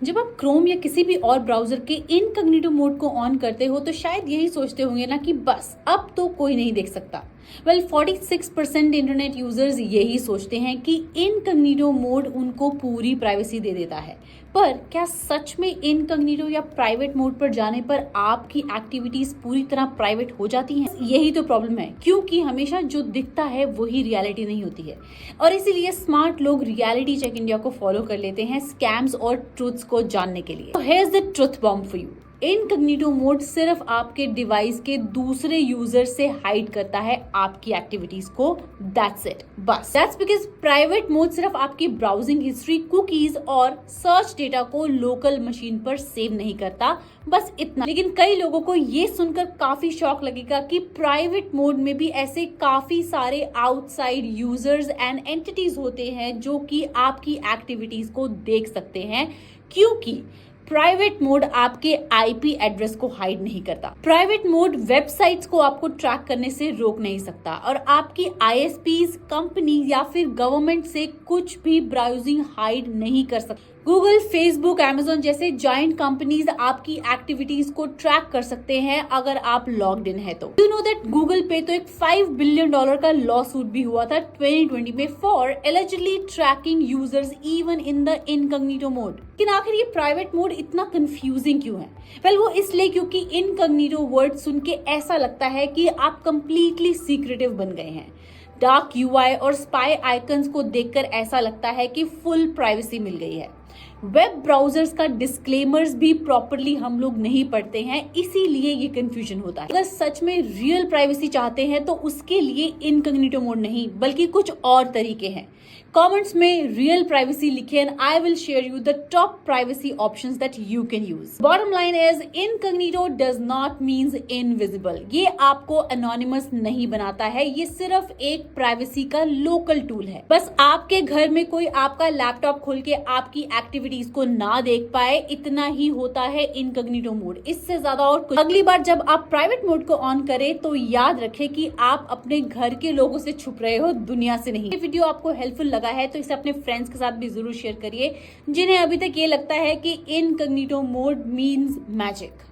जब आप क्रोम या किसी भी और ब्राउजर के इनकॉग्निटो मोड को ऑन करते हो तो शायद यही सोचते होंगे ना कि बस अब तो कोई नहीं देख सकता। 46% इंटरनेट यूजर्स यही सोचते हैं कि इनकॉग्निटो मोड उनको पूरी प्राइवेसी दे देता है। पर क्या सच में इनकॉग्निटो या प्राइवेट मोड पर जाने पर आपकी एक्टिविटीज पूरी तरह प्राइवेट हो जाती हैं? यही तो प्रॉब्लम है, क्योंकि हमेशा जो दिखता है वही रियलिटी नहीं होती है। और इसीलिए स्मार्ट लोग रियलिटी चेक इंडिया को फॉलो कर लेते हैं स्कैम्स और ट्रूथ्स को जानने के लिए। तो here is the truth bomb for you. Incognito mode सिर्फ आपके डिवाइस के दूसरे यूजर से हाइड करता है आपकी एक्टिविटीज को। दैट्स इट, बस। दैट्स बिकॉज प्राइवेट मोड सिर्फ आपकी ब्राउजिंग हिस्ट्री, कुकीज और सर्च डेटा को लोकल मशीन पर सेव नहीं करता, बस इतना। लेकिन कई लोगों को ये सुनकर काफी शॉक लगेगा कि प्राइवेट मोड में भी ऐसे काफी सारे आउटसाइड यूजर्स एंड एंटिटीज होते हैं जो कि आपकी एक्टिविटीज को देख सकते हैं, क्योंकि प्राइवेट मोड आपके आईपी एड्रेस को हाइड नहीं करता। प्राइवेट मोड वेबसाइट्स को आपको ट्रैक करने से रोक नहीं सकता और आपकी आईएसपीज, कंपनी या फिर गवर्नमेंट से कुछ भी ब्राउजिंग हाइड नहीं कर सकता। गूगल, फेसबुक, अमेजोन जैसे जायंट कंपनीज आपकी एक्टिविटीज को ट्रैक कर सकते हैं अगर आप लॉग्ड इन है तो। यू नो दैट गूगल पे तो एक $5 बिलियन का लॉ सूट भी हुआ था 2020 में for allegedly tracking users even in the incognito mode. लेकिन आखिर ये प्राइवेट मोड इतना कंफ्यूजिंग क्यों है? वेल, वो इसलिए क्योंकि इनकॉग्निटो वर्ड सुन के ऐसा लगता है कि आप कंप्लीटली सीक्रेटिव बन गए हैं। डार्क यूआई और स्पाई आइकन्स को देखकर ऐसा लगता है कि फुल प्राइवेसी मिल गई है। वेब ब्राउजर्स का डिस्क्लेमर्स भी प्रॉपरली हम लोग नहीं पढ़ते हैं, इसीलिए ये कंफ्यूजन होता है। अगर सच में रियल प्राइवेसी चाहते हैं तो उसके लिए इनकॉग्निटो मोड नहीं बल्कि कुछ और तरीके हैं। कमेंट्स में रियल प्राइवेसी लिखे and I will share you the top privacy options that you can use. Bottom line is incognito does not means invisible. ये आपको एनोनिमस नहीं बनाता है, ये सिर्फ एक प्राइवेसी का लोकल टूल है। बस आपके घर में कोई आपका लैपटॉप खोल के आपकी एक्टिविटीज को ना देख पाए, इतना ही होता है इनकॉग्निटो मोड, इससे ज्यादा और कुछ। अगली बार जब आप प्राइवेट मोड को ऑन करें तो याद रखें कि आप अपने घर के लोगों से छुप रहे हो, दुनिया से नहीं। ये वीडियो आपको हेल्पफुल लगा है तो इसे अपने फ्रेंड्स के साथ भी जरूर शेयर करिए जिन्हें अभी तक ये लगता है कि इनकॉग्निटो मोड मीन्स मैजिक।